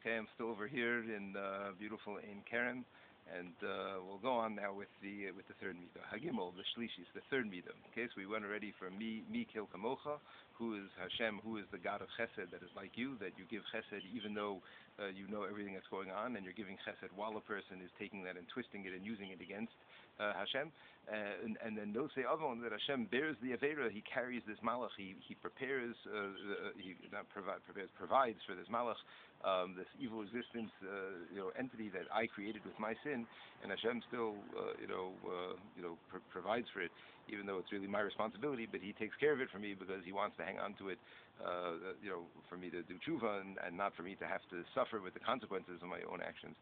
Okay, I'm still over here in beautiful Ein Keren, and we'll go on now with the third middah. Hagimel, the Shlishis, the third middah. Okay, so we went already from mi kil kamocha, who is Hashem, who is the God of Chesed, that is like you, that you give Chesed even though you know everything that's going on, and you're giving Chesed while a person is taking that and twisting it and using it against Hashem. And then those say Avon, that Hashem bears the Aveira, he carries this malach, he prepares, provides for this malach, this evil existence, entity that I created with my sin, and Hashem still, provides for it, even though it's really my responsibility. But He takes care of it for me because He wants to hang on to it, for me to do tshuva and not for me to have to suffer with the consequences of my own actions.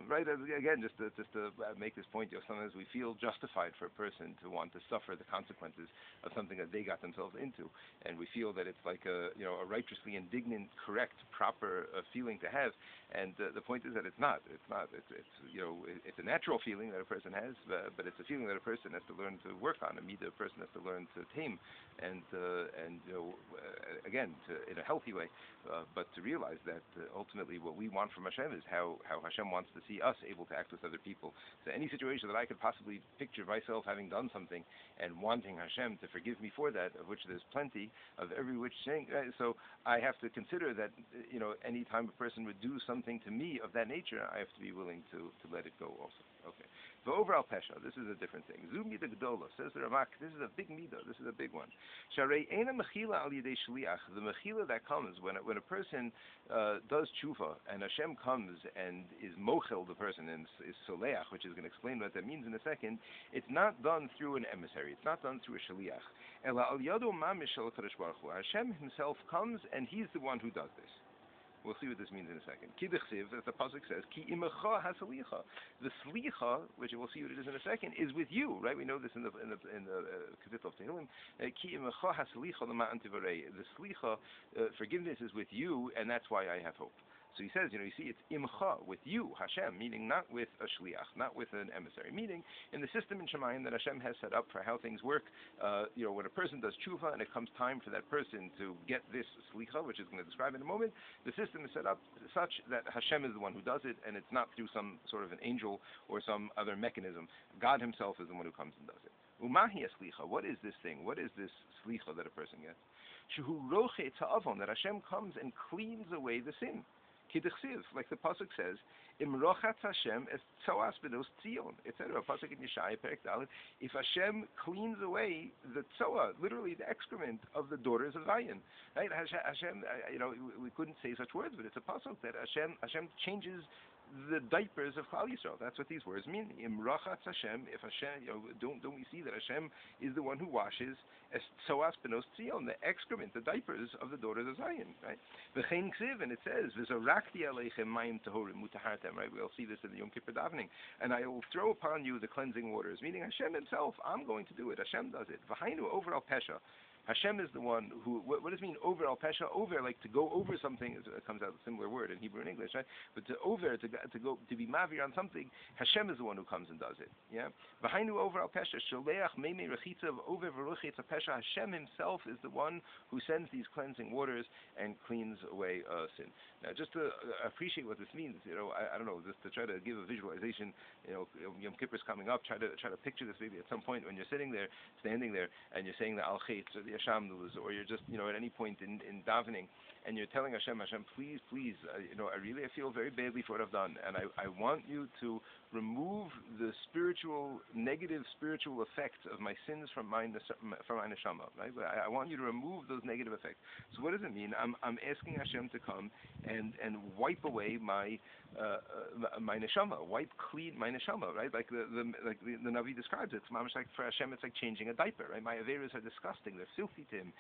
Right? Again, just to make this point, sometimes we feel justified for a person to want to suffer the consequences of something that they got themselves into, and we feel that it's like a righteously indignant, correct, proper feeling to have. And the point is that it's not. It's a natural feeling that a person has, but it's a feeling that a person has to learn to work on. A middah, a person has to learn to tame, and again, in a healthy way. But to realize that ultimately what we want from Hashem is how Hashem wants to see us able to act with other people. So any situation that I could possibly picture myself having done something and wanting Hashem to forgive me for that, of which there's plenty of every which thing. So I have to consider that any time a person would do something to me of that nature, I have to be willing to let it go also. Okay. The overall pesha, this is a different thing. Zu midah gedola, says the Ramak, this is a big midah, this is a big one. Sharei ena mechila al yidei shliach, the mechila that comes when a person does tshuva and Hashem comes and is mochel the person and is soleach, which is going to explain what that means in a second. It's not done through an emissary, it's not done through a shliach. Ela al yado mamish shel HaKadosh Baruch Hu. Hashem Himself comes and He's the one who does this. We'll see what this means in a second. Ki dechsiv, as the pasuk says, ki imecha hasalicha. The slicha, which we'll see what it is in a second, is with you, right? We know this in the Kapitel of Tehillim. Ki imecha hasalicha l'ma'an tivarei. The slicha, forgiveness, is with you, and that's why I have hope. So he says, you see, it's imcha, with you, Hashem, meaning not with a shliach, not with an emissary, meaning in the system in Shemayim that Hashem has set up for how things work, when a person does tshuva and it comes time for that person to get this slicha, which is going to describe in a moment, the system is set up such that Hashem is the one who does it, and it's not through some sort of an angel or some other mechanism. God Himself is the one who comes and does it. Umahi slicha, what is this thing? What is this slicha that a person gets? Shehu roche ta'avon, that Hashem comes and cleans away the sin. Like the pasuk says, Imrochatz Hashem es tzoas bedos tzion. Etc. A pasuk in Yeshaya Perek Dalet. If Hashem cleans away the tzoa, literally the excrement of the daughters of Zion, right? Hashem, we couldn't say such words, but it's a pasuk that Hashem changes the diapers of Klal Yisrael. That's what these words mean. Imrochatz Hashem. If Hashem, don't we see that Hashem is the one who washes es tzoas benos tzion, the excrement, the diapers of the daughters of Zion, right? V'chein ksiv, and it says, v'zorakti aleichem mayim tahorim mutahartem, right? We'll see this in the Yom Kippur davening. And I will throw upon you the cleansing waters, meaning Hashem Himself. I'm going to do it. Hashem does it. V'hainu, overall pesha. Hashem is the one who, what does it mean, over al pesha? Over, like to go over something, it comes out a similar word in Hebrew and English, right? But to be mavir on something, Hashem is the one who comes and does it. Yeah? V'hainu over al pesha, sholeach meimei rechitzav over v'ruchetz pesha. Hashem Himself is the one who sends these cleansing waters and cleans away sin. Now, just to appreciate what this means, I don't know, just to try to give a visualization, Yom Kippur is coming up, try to picture this maybe at some point when you're sitting there, standing there, and you're saying the al chetz or the Yashamnus, or you're just, at any point in davening, and you're telling Hashem, please, I feel very badly for what I've done, and I want you to remove the negative spiritual effects of my sins from my neshama, right? I want you to remove those negative effects. So what does it mean? I'm asking Hashem to come and wipe away my neshama, wipe clean my neshama, right? Like the Navi describes it. It's like for Hashem, it's like changing a diaper, right? My averas are disgusting, they're filthy to Him.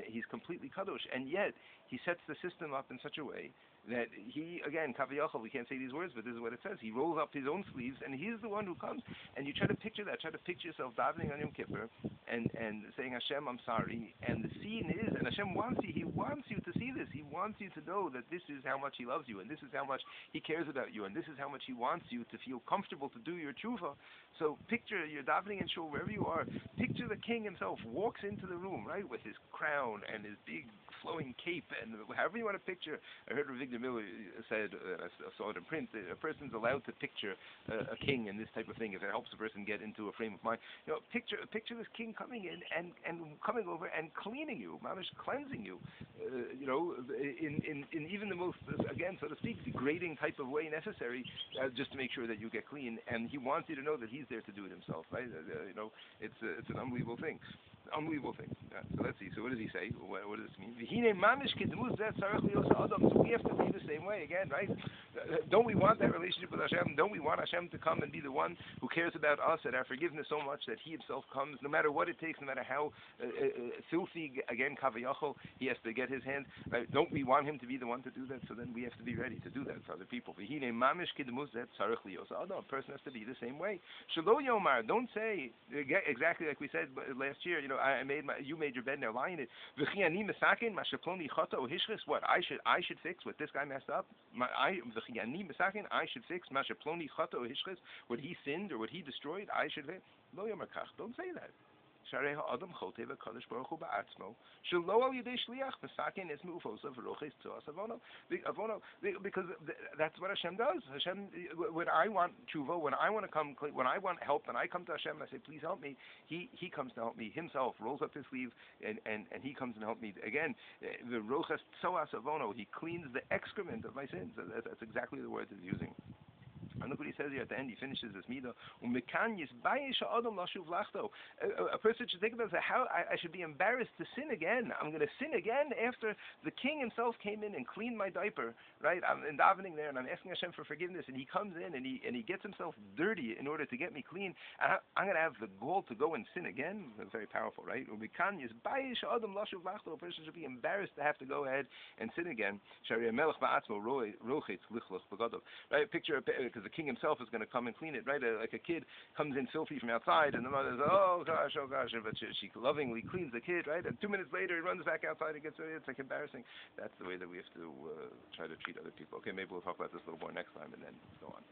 He's completely kadosh, and yet He sets the system up in such a way that He, again, kaviyachol, we can't say these words, but this is what it says. He rolls up His own sleeves, and He's the one who comes. And you try to picture that. Try to picture yourself davening on Yom Kippur and saying, Hashem, I'm sorry. And the scene is, and Hashem wants you. He wants you to see this. He wants you to know that this is how much He loves you, and this is how much He cares about you, and this is how much He wants you to feel comfortable to do your tshuva. So picture you're davening in shul, wherever you are. Picture the king himself walks into the room, right, with his crown and his big flowing cape, and however you want to picture. I heard Rav de Miller said, I saw it in print, that a person's allowed to picture a king and this type of thing if it helps a person get into a frame of mind. Picture this king coming in and coming over and cleaning you, mamish cleansing you, in even the most, again, so to speak, degrading type of way necessary, just to make sure that you get clean. And he wants you to know that he's there to do it himself, right? It's an unbelievable thing. Unbelievable thing. So let's see. So what does he say? What does this mean? So we have to be the same way again, right? Don't we want that relationship with Hashem? Don't we want Hashem to come and be the one who cares about us and our forgiveness so much that He Himself comes, no matter what it takes, no matter how filthy, again, kavayachol, He has to get His hand. Right? Don't we want Him to be the one to do that? So then we have to be ready to do that for other people. A person has to be the same way. Don't say exactly like we said last year. You made your bed, now lie in it. What I should fix what this guy messed up. I should fix what he sinned or what he destroyed. I should fix. Don't say that. Because that's what Hashem does. Hashem, when I want tshuva, when I want to come, when I want help, and I come to Hashem and I say, please help me, He comes to help me himself, rolls up his sleeve, and He comes and help me. Again, the rochas tzoas avono, He cleans the excrement of my sins. That's exactly the word He's using. And look what he says here at the end. He finishes this middah. A person should think about how I should be embarrassed to sin again. I'm going to sin again after the king himself came in and cleaned my diaper, right? I'm in davening there and I'm asking Hashem for forgiveness, and he comes in and he gets himself dirty in order to get me clean. And I'm going to have the gall to go and sin again. That's very powerful, right? A person should be embarrassed to have to go ahead and sin again. Right? Picture because the king himself is going to come and clean it, right? Like a kid comes in filthy from outside, and the mother says, oh gosh, but she lovingly cleans the kid, right? And 2 minutes later, he runs back outside and gets ready. It's like embarrassing. That's the way that we have to try to treat other people. Okay, maybe we'll talk about this a little more next time, and then go on.